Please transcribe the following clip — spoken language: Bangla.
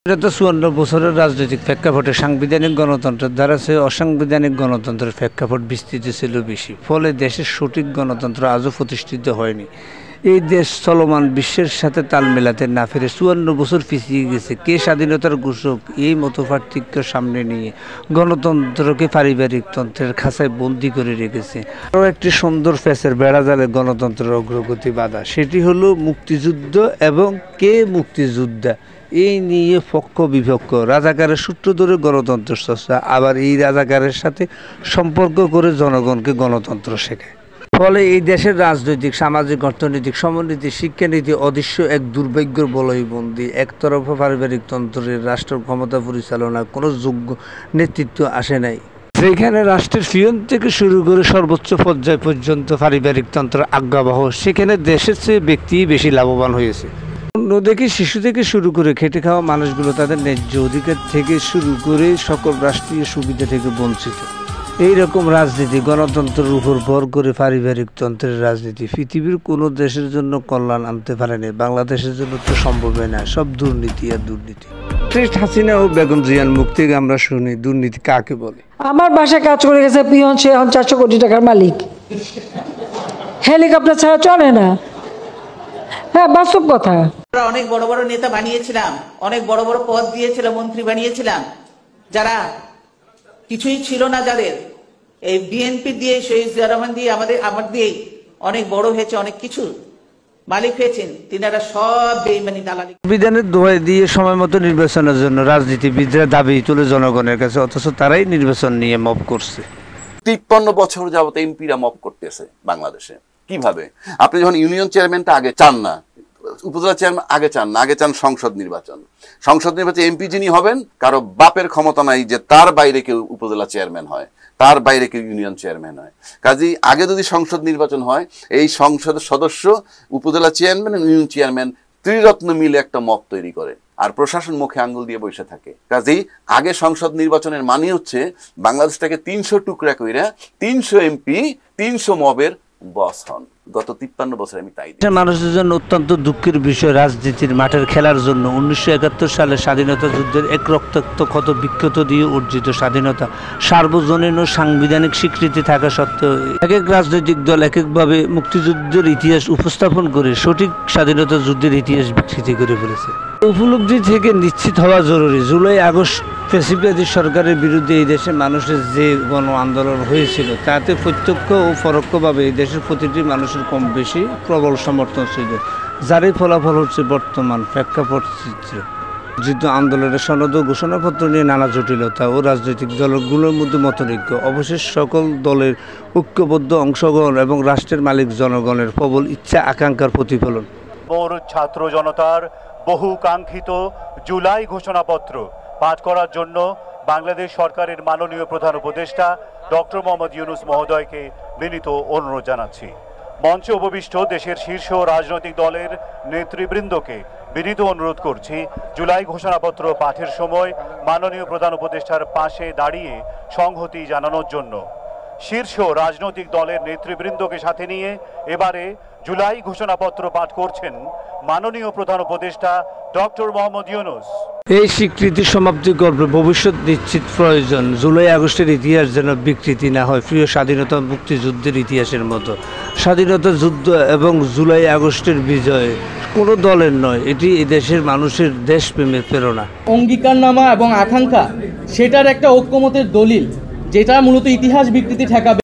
এটা তো ৫৪ বছরের রাজনৈতিক প্রেক্ষাপটে সাংবিধানিক গণতন্ত্রের দ্বারা চেয়ে অসাংবিধানিক গণতন্ত্রের প্রেক্ষাপট বিস্তৃত ছিল বেশি, ফলে দেশের সঠিক গণতন্ত্র আজও প্রতিষ্ঠিত হয়নি। এই দেশ চলমান বিশ্বের সাথে তাল মেলাতে না ফেরে ৫৪ বছর পিছিয়ে গেছে। কে স্বাধীনতার ঘোষক, এই মতপার্থক্য সামনে নিয়ে গণতন্ত্রকে পারিবারিক তন্ত্রের খাঁচায় বন্দি করে রেখেছে। আরও একটি সুন্দর ফ্যাসের বেড়াজালে গণতন্ত্রের অগ্রগতি বাধা, সেটি হলো মুক্তিযুদ্ধ এবং কে মুক্তিযোদ্ধা। এই নিয়ে পক্ষ বিপক্ষ, রাজাকারের সূত্র ধরে গণতন্ত্র চর্চা, আবার এই রাজাকারের সাথে সম্পর্ক করে জনগণকে গণতন্ত্র শেখায়। ফলে এই দেশের রাজনৈতিক, সামাজিক, অর্থনৈতিক সমরনীতি, শিক্ষানীতি অদৃশ্য এক দুর্ভাগ্যের বলয়বন্দী। একতরফা পারিবারিক তন্ত্রের রাষ্ট্র ক্ষমতা পরিচালনায় কোনো যোগ্য নেতৃত্ব আসে নাই। যেখানে রাষ্ট্রের পিয়ন থেকে শুরু করে সর্বোচ্চ পর্যায় পর্যন্ত পারিবারিক তন্ত্র আজ্ঞাবহ, সেখানে দেশের চেয়ে ব্যক্তিই বেশি লাভবান হয়েছে। অন্যদিকে শিশু থেকে শুরু করে খেটে খাওয়া মানুষগুলো তাদের ন্যায্য অধিকার থেকে শুরু করে সকল রাষ্ট্রীয় সুবিধা থেকে বঞ্চিত। এই রকম রাজনীতি, গণতন্ত্রের উপর ভর করে পারিবারিক তন্ত্রের রাজনীতি পৃথিবীর কোনো দেশের জন্য কল্যাণ আনতে পারেনি। বাংলাদেশের জন্য তো সম্ভবই না। সব দুর্নীতি আর দুর্নীতি। শেখ হাসিনা ও বেগম জিয়ার মুখ থেকে আমরা শুনি দুর্নীতি কাকে বলে। আমার বাসায় কাজ করে গেছে পিয়ন, সে এখন ৪০০ কোটি টাকার মালিক। হেলিকপ্টার ছাড়া চলে না। হ্যাঁ, বাস্তব কথা। আমরা অনেক বড় বড় নেতা বানিয়েছিলাম, অনেক বড় বড় পদ দিয়েছিলাম, মন্ত্রী বানিয়েছিলাম, যারা কিছুই ছিল না, যাদের এই বিএনপি দিয়ে, শহীদ জিয়া রহমান দিয়ে, আমার দিয়েই অনেক বড় হয়েছে, অনেক কিছু মালিক হয়েছেন, তিনারা সব বেঈমানি দালালি। বিধানের দোহাই দিয়ে সময় মতো নির্বাচনের জন্য রাজনীতিবিদরা দাবি তুলে জনগণের কাছে, অথচ তারাই নির্বাচন নিয়ে মব করছে। ৫৩ বছর যাবত এমপিরা মব করতেছে বাংলাদেশে। কিভাবে? আপনি যখন ইউনিয়ন চেয়ারম্যানটা আগে চান না, উপজেলা চেয়ারম্যান আগে চান না, আগে চান সংসদ নির্বাচন। সংসদ নির্বাচনে এমপি যিনি হবেন, কারো বাপের ক্ষমতা নাই যে তার বাইরে কেউ উপজেলা চেয়ারম্যান হয়, তার বাইরে কেউ ইউনিয়ন চেয়ারম্যান হয়। কাজেই আগে যদি সংসদ নির্বাচন হয়, এই সংসদের সদস্য, উপজেলা চেয়ারম্যান, ইউনিয়ন চেয়ারম্যান ত্রিরত্ন মিলে একটা মব তৈরি করে, আর প্রশাসন মুখে আঙ্গুল দিয়ে বসে থাকে। কাজেই আগে সংসদ নির্বাচনের মানে হচ্ছে বাংলাদেশটাকে ৩০০ টুকরা কইরা ৩০০ এমপি ৩০০ মবের বস হন। গত ৫৩ বছর আমি তাই। মানুষের জন্য অত্যন্ত দুঃখের বিষয়, রাজনীতির মাঠের খেলার জন্য ১৯৭১ সালে স্বাধীনতা যুদ্ধের এক রক্তাক্ত ক্ষত বিক্ষত দিয়ে অর্জিত স্বাধীনতা সার্বজনীন ও সাংবিধানিক স্বীকৃতি থাকা সত্ত্বেও এক এক রাজনৈতিক দল এক একভাবে মুক্তিযুদ্ধের ইতিহাস উপস্থাপন করে সঠিক স্বাধীনতা যুদ্ধের ইতিহাস বিকৃতি করে ফেলেছে। উপলব্ধি থেকে নিশ্চিত হওয়া জরুরি, জুলাই আগস্ট ফ্যাসিবাদী সরকারের বিরুদ্ধে এই দেশে মানুষের যে গণ আন্দোলন হয়েছিল, তাতে প্রত্যক্ষ ও পরোক্ষভাবে এই দেশের প্রতিটি মানুষের কম বেশি প্রবল সমর্থন ছিল, যারই ফলাফল হচ্ছে বর্তমান প্রেক্ষাপট চিত্র। যুদ্ধ আন্দোলনের সনদ ও ঘোষণাপত্র নিয়ে নানা জটিলতা ও রাজনৈতিক দলগুলোর মধ্যে মতৈক্য, অবশেষ সকল দলের ঐক্যবদ্ধ অংশগ্রহণ এবং রাষ্ট্রের মালিক জনগণের প্রবল ইচ্ছা আকাঙ্ক্ষার প্রতিফলন। ছাত্র জনতার বহু কাঙ্ক্ষিত জুলাই ঘোষণাপত্র পাঠ করার জন্য বাংলাদেশ সরকারের মাননীয় প্রধান উপদেষ্টা ডক্টর মোহাম্মদ ইউনূস মহোদয়কে বিনীত অনুরোধ জানাচ্ছি। মঞ্চে উপবিষ্ট দেশের শীর্ষ রাজনৈতিক দলের নেতৃবৃন্দকে বিনীত অনুরোধ করছি, জুলাই ঘোষণাপত্র পাঠের সময় মাননীয় প্রধান উপদেষ্টার পাশে দাঁড়িয়ে সংহতি জানানোর জন্য। শীর্ষ রাজনৈতিক দলের নেতৃবৃন্দকে সাথে নিয়ে এবারে জুলাই ঘোষণাপত্র পাঠ করছেন মাননীয় প্রধান উপদেষ্টা ডক্টর মোহাম্মদ ইউনূস। এই স্বীকৃতি সমাপ্তি গল্পে ভবিষ্যৎ নিশ্চিত প্রয়োজন। জুলাই আগস্টের ইতিহাস যেন বিকৃতি না হয় প্রিয় স্বাধীনতা মুক্তিযুদ্ধের ইতিহাসের মতো। স্বাধীনতা যুদ্ধ এবং জুলাই আগস্টের বিজয় কোনো দলের নয়, এটি এদেশের মানুষের দেশপ্রেমের প্রেরণা। অঙ্গীকারনামা এবং আকাঙ্ক্ষা সেটার একটা ঐক্যমতের দলিল, যেটা মূলত ইতিহাস বিকৃতি ঠেকাবে।